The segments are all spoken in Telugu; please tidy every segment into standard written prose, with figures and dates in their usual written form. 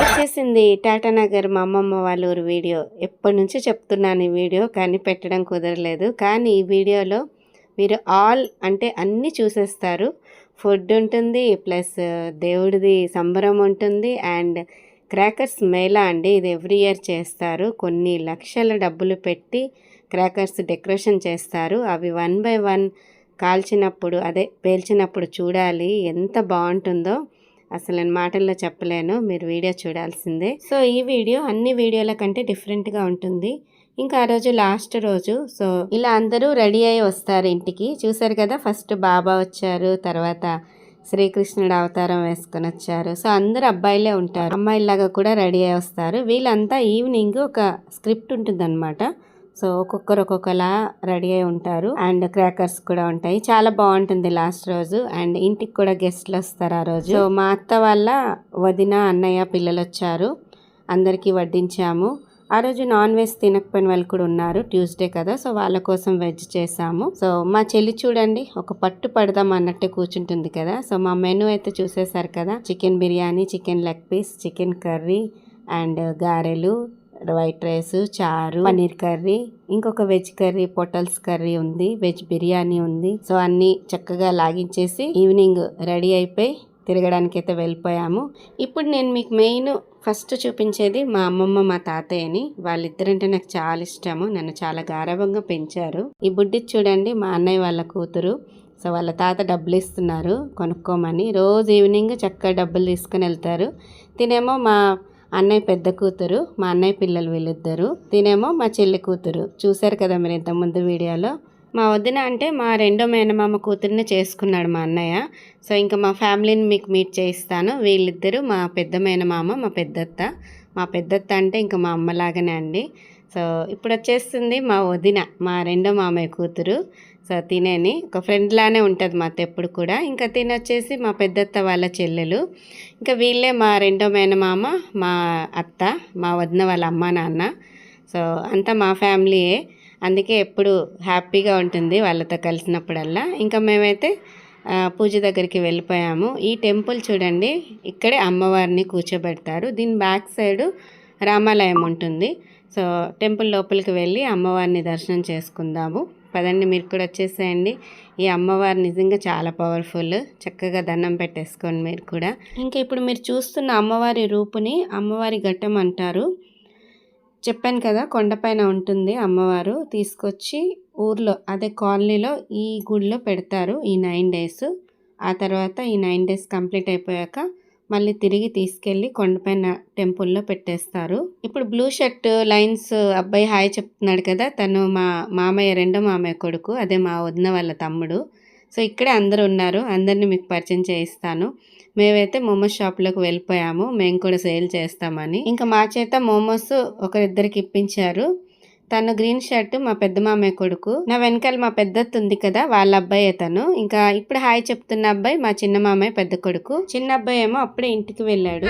వచ్చేసింది టాటానగర్ మా అమ్మమ్మ వాళ్ళ ఊరు వీడియో. ఎప్పటి నుంచో చెప్తున్నాను ఈ వీడియో, కానీ పెట్టడం కుదరలేదు. కానీ ఈ వీడియోలో మీరు ఆల్ అంటే అన్నీ చూసేస్తారు. ఫుడ్ ఉంటుంది, ప్లస్ దేవుడిది సంబరం ఉంటుంది, అండ్ క్రాకర్స్ మేళా అండి. ఇది ఎవ్రీ ఇయర్ చేస్తారు. కొన్ని లక్షల డబ్బులు పెట్టి క్రాకర్స్ డెకరేషన్ చేస్తారు. అవి 1 by 1 కాల్చినప్పుడు, అదే పేల్చినప్పుడు చూడాలి ఎంత బాగుంటుందో. అసలు నేను మాటల్లో చెప్పలేను, మీరు వీడియో చూడాల్సిందే. సో ఈ వీడియో అన్ని వీడియోల కంటే డిఫరెంట్గా ఉంటుంది. ఇంకా ఆ రోజు లాస్ట్ రోజు. సో ఇలా అందరూ రెడీ అయ్యి వస్తారు ఇంటికి. చూసారు కదా, ఫస్ట్ బాబా వచ్చారు, తర్వాత శ్రీకృష్ణుడు అవతారం వేసుకొని వచ్చారు. సో అందరు అబ్బాయిలే ఉంటారు, అమ్మాయిలాగా కూడా రెడీ అయ్యి వస్తారు. వీళ్ళంతా ఈవినింగ్ ఒక స్క్రిప్ట్ ఉంటుందన్నమాట. సో ఒక్కొక్కరు ఒక్కొక్కలా రెడీ అయి ఉంటారు, అండ్ క్రాకర్స్ కూడా ఉంటాయి. చాలా బాగుంటుంది లాస్ట్ రోజు. అండ్ ఇంటికి కూడా గెస్ట్లు వస్తారు ఆ రోజు. సో మా అత్త వాళ్ళ వదిన, అన్నయ్య, పిల్లలు వచ్చారు. అందరికీ వడ్డించాము. ఆ రోజు నాన్ వెజ్ తినకపోయిన వాళ్ళు కూడా ఉన్నారు, ట్యూస్డే కదా. సో వాళ్ళ కోసం వెజ్ చేసాము. సో మా చెల్లి చూడండి, ఒక పట్టు పడదాం అన్నట్టు కూర్చుంటుంది కదా. సో మా మెనూ అయితే చూసేసారు కదా. Chicken biryani, chicken leg piece, chicken curry, and గారెలు, వైట్ రైస్, చారు, పన్నీర్ కర్రీ, ఇంకొక వెజ్ కర్రీ, పొటల్స్ కర్రీ ఉంది, వెజ్ బిర్యానీ ఉంది. సో అన్నీ చక్కగా లాగించేసి ఈవినింగ్ రెడీ అయిపోయి తిరగడానికి అయితే వెళ్ళిపోయాము. ఇప్పుడు నేను మీకు మెయిన్ ఫస్ట్ చూపించేది మా అమ్మమ్మ, మా తాతయ్యని. వాళ్ళిద్దరంటే నాకు చాలా ఇష్టము, నన్ను చాలా గారాబంగా పెంచారు. ఈ బుడ్డి చూడండి, మా అన్నయ్య వాళ్ళ కూతురు. సో వాళ్ళ తాత డబ్బులు ఇస్తున్నారు కొనుక్కోమని. రోజు ఈవినింగ్ చక్కగా డబ్బులు తీసుకుని వెళ్తారు. తినేమో మా అన్నయ్య పెద్ద కూతురు, మా అన్నయ్య పిల్లలు వీళ్ళిద్దరు. తినేమో మా చెల్లి కూతురు. చూశారు కదా మీరు ఇంతకుముందు వీడియోలో. మా వదిన అంటే మా రెండో మేనమామ కూతుర్ని చేసుకున్నాడు మా అన్నయ్య. సో ఇంకా మా ఫ్యామిలీని మీకు మీట్ చేయిస్తాను. వీళ్ళిద్దరూ మా పెద్ద మేనమామ, మా పెద్దత్త. మా పెద్దత్త అంటే ఇంకా మా అమ్మలాగానే అండి. సో ఇప్పుడు వచ్చేస్తుంది మా వదిన, మా రెండో మామయ్య కూతురు. సో తినేని ఒక ఫ్రెండ్ లానే ఉంటుంది మాతో ఎప్పుడు కూడా. ఇంకా తినొచ్చేసి మా పెద్దత్త వాళ్ళ చెల్లెలు. ఇంకా వీళ్ళే మా రెండో మేనమామ, మా అత్త, మా వదిన వాళ్ళ అమ్మ నాన్న. సో అంతా మా ఫ్యామిలీయే, అందుకే ఎప్పుడు హ్యాపీగా ఉంటుంది వాళ్ళతో కలిసినప్పుడల్లా. ఇంకా మేమైతే పూజ దగ్గరికి వెళ్ళిపోయాము. ఈ టెంపుల్ చూడండి, ఇక్కడే అమ్మవారిని కూర్చోబెడతారు. దీని బ్యాక్ సైడు రామాలయం ఉంటుంది. సో టెంపుల్ లోపలికి వెళ్ళి అమ్మవారిని దర్శనం చేసుకుందాము. పదండి, మీరు కూడా వచ్చేసేయండి. ఈ అమ్మవారు నిజంగా చాలా పవర్ఫుల్. చక్కగా దండం పెట్టేసుకోండి మీరు కూడా. ఇంకా ఇప్పుడు మీరు చూస్తున్న అమ్మవారి రూపుని అమ్మవారి ఘట్టం అంటారు. చెప్పాను కదా, కొండపైన ఉంటుంది అమ్మవారు. తీసుకొచ్చి ఊర్లో, అదే కాలనీలో ఈ గుడిలో పెడతారు ఈ 9 days. ఆ తర్వాత ఈ 9 days కంప్లీట్ అయిపోయాక మళ్ళీ తిరిగి తీసుకెళ్ళి కొండపైన టెంపుల్లో పెట్టేస్తారు. ఇప్పుడు బ్లూ షర్ట్ లైన్స్ అబ్బాయి హాయ్ చెప్తున్నాడు కదా, తను మా మామయ్య, రెండో మామయ్య కొడుకు, అదే మా వదిన వాళ్ళ తమ్ముడు. సో ఇక్కడే అందరూ ఉన్నారు, అందరినీ మీకు పరిచయం చేయిస్తాను. మేమైతే మోమోస్ షాప్లోకి వెళ్ళిపోయాము, మేము కూడా సేల్ చేస్తామని. ఇంకా మా చేత మోమోస్ ఒకరిద్దరికి ఇప్పించారు. తను గ్రీన్ షర్ట్ మా పెద్ద మామయ్య కొడుకు. నా వెనకాల మా పెద్దత్త ఉంది కదా, వాళ్ళ అబ్బాయే తను. ఇంకా ఇప్పుడు హాయ్ చెప్తున్న అబ్బాయి మా చిన్న మామయ్య పెద్ద కొడుకు. చిన్న అబ్బాయి ఏమో అప్పుడే ఇంటికి వెళ్ళాడు.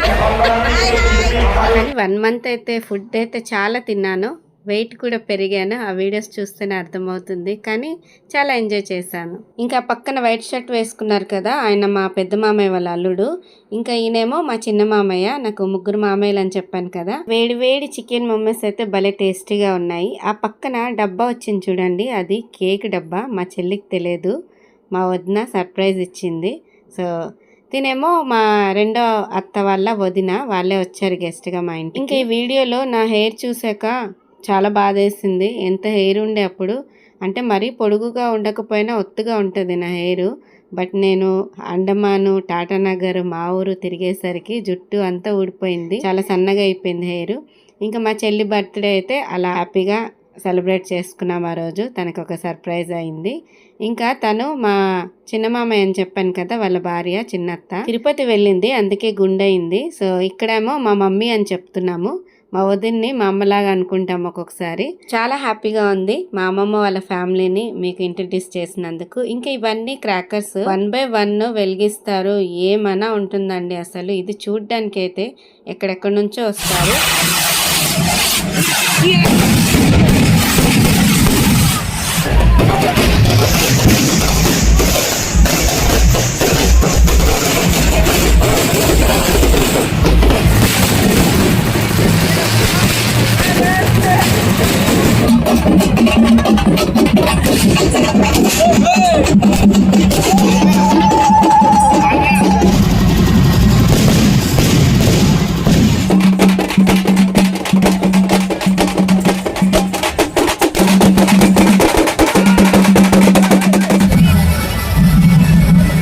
కానీ 1 month అయితే ఫుడ్ అయితే చాలా తిన్నాను, వెయిట్ కూడా పెరిగాను. ఆ వీడియోస్ చూస్తేనే అర్థమవుతుంది. కానీ చాలా ఎంజాయ్ చేశాను. ఇంకా పక్కన వైట్ షర్ట్ వేసుకున్నారు కదా, ఆయన మా పెద్ద మామయ్య వాళ్ళ అల్లుడు. ఇంకా ఈయనేమో మా చిన్న మామయ్య. నాకు 3 మామయ్యలు అని చెప్పాను కదా. వేడి వేడి చికెన్ మోమోస్ అయితే భలే టేస్టీగా ఉన్నాయి. ఆ పక్కన డబ్బా వచ్చింది చూడండి, అది కేక్ డబ్బా. మా చెల్లికి తెలియదు, మా వదిన సర్ప్రైజ్ ఇచ్చింది. సో తినేమో మా రెండో అత్త వాళ్ళ వదిన, వాళ్ళే వచ్చారు గెస్ట్గా మా ఇంటికి. ఇంకా ఈ వీడియోలో నా హెయిర్ చూసాక చాలా బాధేసింది. ఎంత హెయిర్ ఉండే అప్పుడు, అంటే మరీ పొడుగుగా ఉండకపోయినా ఒత్తుగా ఉంటుంది నా హెయిర్. బట్ నేను అండమాను, టాటానగర్, మా ఊరు తిరిగేసరికి జుట్టు అంతా ఊడిపోయింది, చాలా సన్నగా అయిపోయింది హెయిర్. ఇంకా మా చెల్లి బర్త్డే అయితే అలా హ్యాపీగా సెలబ్రేట్ చేసుకున్నాం ఆ రోజు. తనకు ఒక సర్ప్రైజ్ అయింది. ఇంకా తను మా చిన్న మామయ్య అని చెప్పాను కదా, వాళ్ళ భార్య చిన్నత్త తిరుపతి వెళ్ళింది, అందుకే గుండయింది. సో ఇక్కడేమో మా మమ్మీ అని చెప్తున్నాము. మా వదిన్ని మా అమ్మలాగా అనుకుంటాం ఒక్కొక్కసారి. చాలా హ్యాపీగా ఉంది మా అమ్మమ్మ వాళ్ళ ఫ్యామిలీని మీకు ఇంట్రడ్యూస్ చేసినందుకు. ఇంకా ఇవన్నీ క్రాకర్స్ 1 by 1 వెలిగిస్తారు. ఏమన్నా ఉంటుందండి అసలు. ఇది చూడ్డానికి అయితే ఎక్కడెక్కడి నుంచో వస్తారు.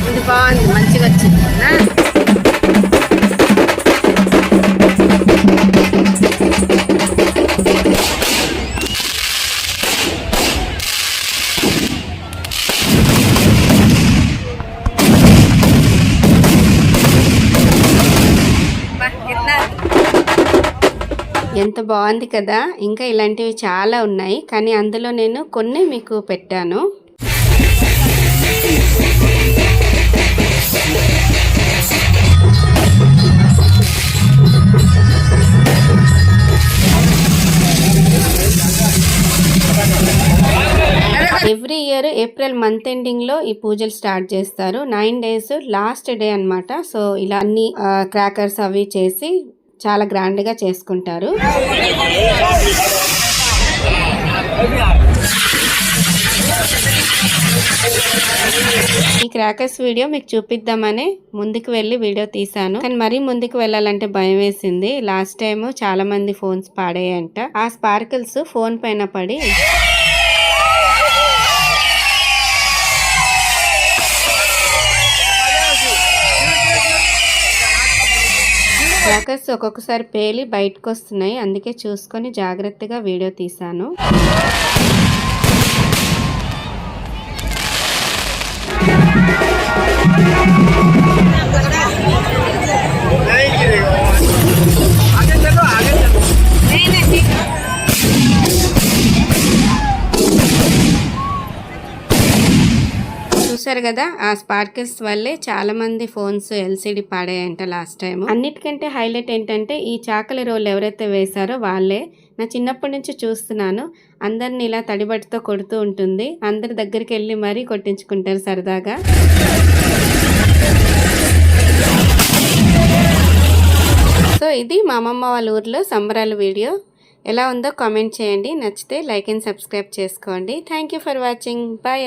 ఇది బాగుంది, మంచిగా వచ్చింది కదా. ఎంత బాగుంది కదా. ఇంకా ఇలాంటివి చాలా ఉన్నాయి, కానీ అందులో నేను కొన్ని మీకు పెట్టాను. Every year April month ending లో ఈ పూజలు స్టార్ట్ చేస్తారు. 9 days లాస్ట్ డే అన్నమాట. సో ఇలా అన్ని క్రాకర్స్ అవి చేసి చాలా గ్రాండ్ గా చేసుకుంటారు. ఈ క్రాకర్స్ వీడియో మీకు చూపిద్దామని ముందుకు వెళ్ళి వీడియో తీసాను, కానీ మరీ ముందుకు వెళ్ళాలంటే భయం వేసింది. లాస్ట్ టైం చాలా మంది ఫోన్స్ పాడేయంట. ఆ స్పార్కిల్స్ ఫోన్ పైన పడి క్రాకర్స్ ఒక్కొక్కసారి పేలి బయటకు వస్తున్నాయి. అందుకే చూసుకొని జాగ్రత్తగా వీడియో తీసాను. చూసారు కదా, ఆ స్పార్కిల్స్ వల్లే చాలా మంది ఫోన్స్ ఎల్సిడి పాడాయంట లాస్ట్ టైం. అన్నిటికంటే హైలైట్ ఏంటంటే ఈ చాకలి రోల్ ఎవరైతే వేశారో వాళ్ళే. నా చిన్నప్పటి నుంచి చూస్తున్నాను, అందరిని ఇలా తడిబడితో కొడుతూ ఉంటుంది. అందరి దగ్గరికి వెళ్ళి మరీ కొట్టించుకుంటారు సరదాగా. సో ఇది మా అమ్మమ్మ వాళ్ళ ఊర్లో సంబరాల వీడియో. ఎలా ఉందో కామెంట్ చేయండి. నచ్చితే లైక్ అండ్ సబ్స్క్రైబ్ చేసుకోండి. Thank you for watching. Bye.